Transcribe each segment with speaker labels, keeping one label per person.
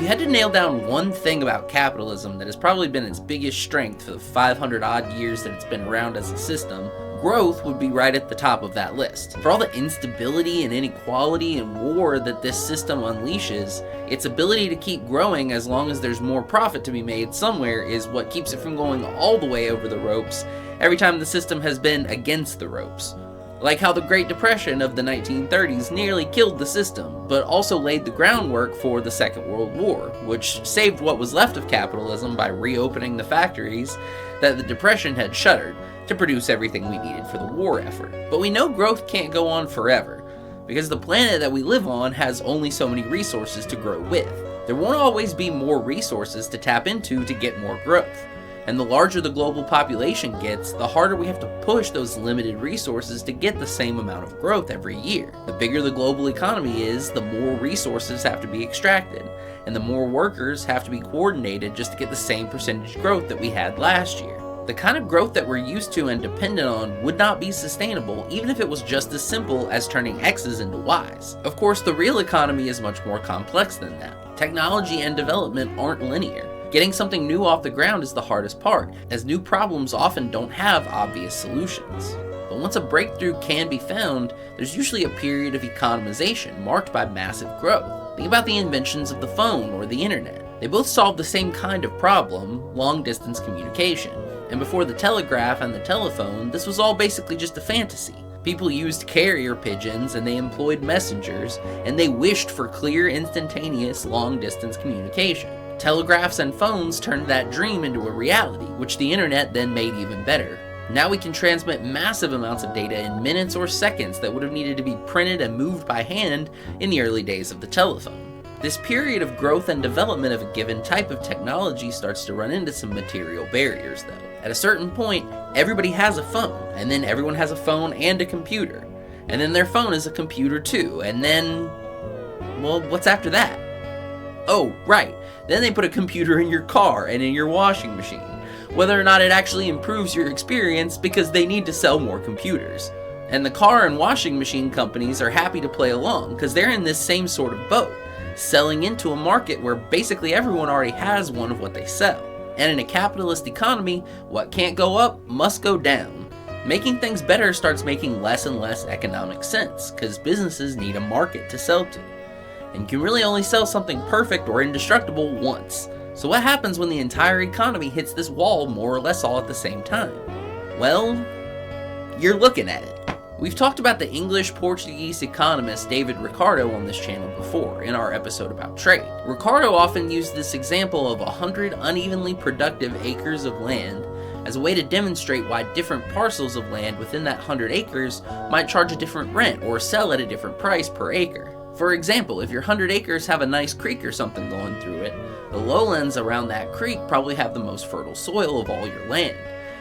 Speaker 1: had to nail down one thing about capitalism that has probably been its biggest strength for the 500 odd years that it's been around as a system, growth would be right at the top of that list. For all the instability and inequality and war that this system unleashes, its ability to keep growing as long as there's more profit to be made somewhere is what keeps it from going all the way over the ropes every time the system has been against the ropes. Like how the Great Depression of the 1930s nearly killed the system, but also laid the groundwork for the Second World War, which saved what was left of capitalism by reopening the factories that the Depression had shuttered to produce everything we needed for the war effort. But we know growth can't go on forever, because the planet that we live on has only so many resources to grow with. There won't always be more resources to tap into to get more growth. And the larger the global population gets, the harder we have to push those limited resources to get the same amount of growth every year. The bigger the global economy is, the more resources have to be extracted, and the more workers have to be coordinated just to get the same percentage growth that we had last year. The kind of growth that we're used to and dependent on would not be sustainable even if it was just as simple as turning X's into Y's. Of course, the real economy is much more complex than that. Technology and development aren't linear. Getting something new off the ground is the hardest part, as new problems often don't have obvious solutions. But once a breakthrough can be found, there's usually a period of economization marked by massive growth. Think about the inventions of the phone or the internet. They both solved the same kind of problem, long-distance communication. And before the telegraph and the telephone, this was all basically just a fantasy. People used carrier pigeons and they employed messengers, and they wished for clear, instantaneous, long-distance communication. Telegraphs and phones turned that dream into a reality, which the internet then made even better. Now we can transmit massive amounts of data in minutes or seconds that would have needed to be printed and moved by hand in the early days of the telephone. This period of growth and development of a given type of technology starts to run into some material barriers though. At a certain point, everybody has a phone, and then everyone has a phone and a computer. And then their phone is a computer too, and then, well, what's after that? Oh, right, then they put a computer in your car and in your washing machine, whether or not it actually improves your experience because they need to sell more computers. And the car and washing machine companies are happy to play along because they're in this same sort of boat, selling into a market where basically everyone already has one of what they sell. And in a capitalist economy, what can't go up must go down. Making things better starts making less and less economic sense because businesses need a market to sell to. And you can really only sell something perfect or indestructible once. So what happens when the entire economy hits this wall more or less all at the same time? Well, you're looking at it. We've talked about the English-Portuguese economist David Ricardo on this channel before in our episode about trade. Ricardo often used this example of 100 unevenly productive acres of land as a way to demonstrate why different parcels of land within that 100 acres might charge a different rent or sell at a different price per acre. For example, if your 100 acres have a nice creek or something going through it, the lowlands around that creek probably have the most fertile soil of all your land,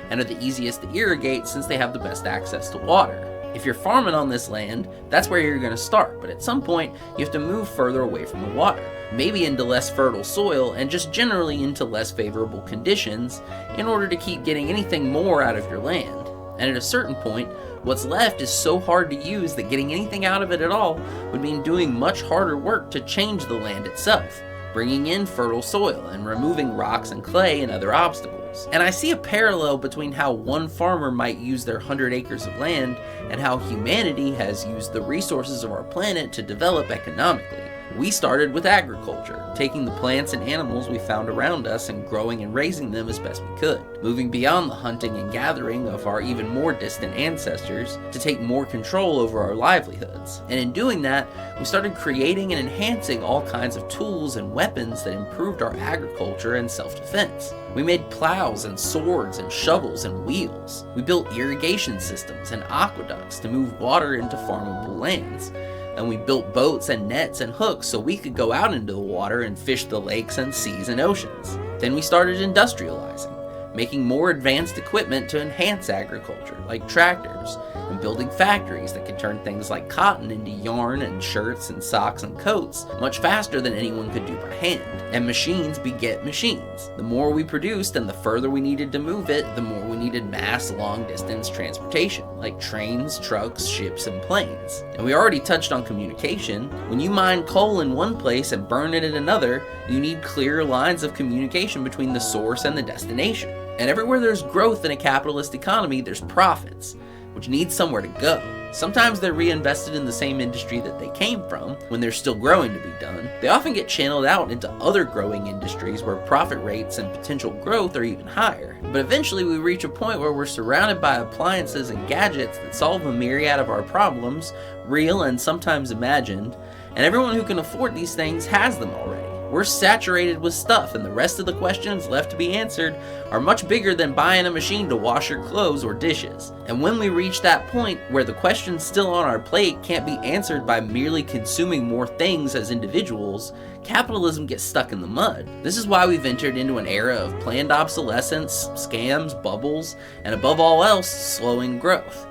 Speaker 1: and are the easiest to irrigate since they have the best access to water. If you're farming on this land, that's where you're going to start, but at some point, you have to move further away from the water, maybe into less fertile soil and just generally into less favorable conditions in order to keep getting anything more out of your land. And at a certain point, what's left is so hard to use that getting anything out of it at all would mean doing much harder work to change the land itself, bringing in fertile soil and removing rocks and clay and other obstacles. And I see a parallel between how one farmer might use their 100 acres of land and how humanity has used the resources of our planet to develop economically. We started with agriculture, taking the plants and animals we found around us and growing and raising them as best we could, moving beyond the hunting and gathering of our even more distant ancestors to take more control over our livelihoods. And in doing that, we started creating and enhancing all kinds of tools and weapons that improved our agriculture and self-defense. We made plows and swords and shovels and wheels. We built irrigation systems and aqueducts to move water into farmable lands. And we built boats and nets and hooks so we could go out into the water and fish the lakes and seas and oceans. Then we started industrializing, making more advanced equipment to enhance agriculture, like tractors, and building factories that can turn things like cotton into yarn and shirts and socks and coats much faster than anyone could do by hand. And machines beget machines. The more we produced and the further we needed to move it, the more we needed mass long-distance transportation, like trains, trucks, ships, and planes. And we already touched on communication. When you mine coal in one place and burn it in another, you need clear lines of communication between the source and the destination. And everywhere there's growth in a capitalist economy, there's profits, which need somewhere to go. Sometimes they're reinvested in the same industry that they came from when there's still growing to be done. They often get channeled out into other growing industries where profit rates and potential growth are even higher. But eventually we reach a point where we're surrounded by appliances and gadgets that solve a myriad of our problems, real and sometimes imagined, and everyone who can afford these things has them already. We're saturated with stuff, and the rest of the questions left to be answered are much bigger than buying a machine to wash your clothes or dishes. And when we reach that point where the questions still on our plate can't be answered by merely consuming more things as individuals, capitalism gets stuck in the mud. This is why we've entered into an era of planned obsolescence, scams, bubbles, and above all else, slowing growth.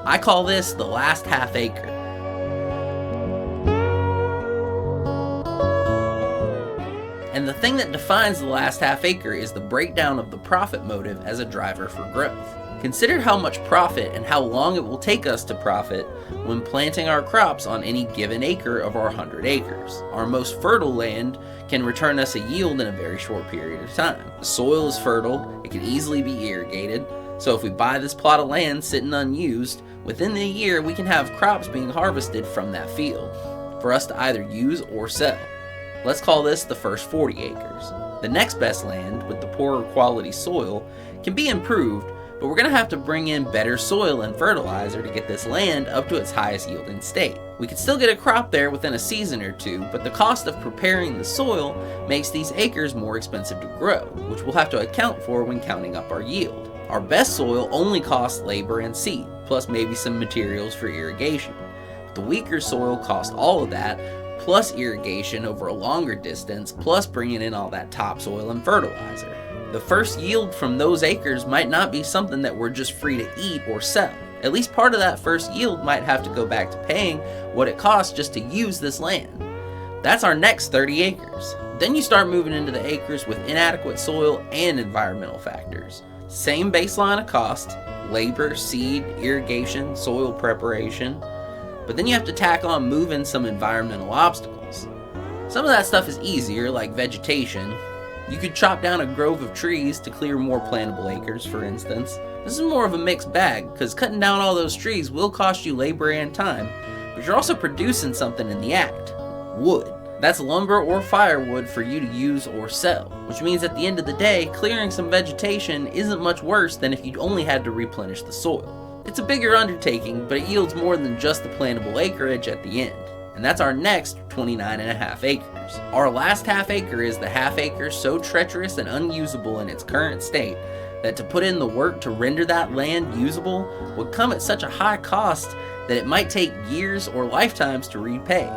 Speaker 1: I call this the last half acre. And the thing that defines the last half acre is the breakdown of the profit motive as a driver for growth. Consider how much profit and how long it will take us to profit when planting our crops on any given acre of our 100 acres. Our most fertile land can return us a yield in a very short period of time. The soil is fertile, it can easily be irrigated, so if we buy this plot of land sitting unused, within the year we can have crops being harvested from that field for us to either use or sell. Let's call this the first 40 acres. The next best land, with the poorer quality soil, can be improved, but we're going to have to bring in better soil and fertilizer to get this land up to its highest yielding state. We could still get a crop there within a season or two, but the cost of preparing the soil makes these acres more expensive to grow, which we'll have to account for when counting up our yield. Our best soil only costs labor and seed, plus maybe some materials for irrigation. But the weaker soil costs all of that, plus irrigation over a longer distance, plus bringing in all that topsoil and fertilizer. The first yield from those acres might not be something that we're just free to eat or sell. At least part of that first yield might have to go back to paying what it costs just to use this land. That's our next 30 acres. Then you start moving into the acres with inadequate soil and environmental factors. Same baseline of cost, labor, seed, irrigation, soil preparation, but then you have to tack on moving some environmental obstacles. Some of that stuff is easier, like vegetation. You could chop down a grove of trees to clear more plantable acres, for instance. This is more of a mixed bag, because cutting down all those trees will cost you labor and time, but you're also producing something in the act: wood. That's lumber or firewood for you to use or sell, which means at the end of the day, clearing some vegetation isn't much worse than if you only had to replenish the soil. It's a bigger undertaking, but it yields more than just the plantable acreage at the end. And that's our next 29.5 acres. Our last half acre is the half acre so treacherous and unusable in its current state that to put in the work to render that land usable would come at such a high cost that it might take years or lifetimes to repay,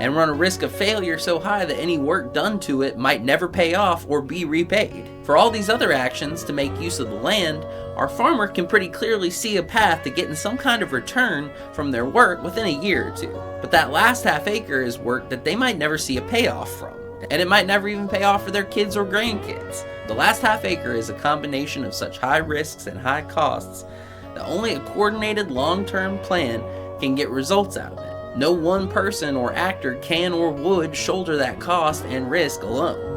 Speaker 1: and run a risk of failure so high that any work done to it might never pay off or be repaid. For all these other actions to make use of the land, our farmer can pretty clearly see a path to getting some kind of return from their work within a year or two. But that last half acre is work that they might never see a payoff from, and it might never even pay off for their kids or grandkids. The last half acre is a combination of such high risks and high costs that only a coordinated long-term plan can get results out of it. No one person or actor can or would shoulder that cost and risk alone.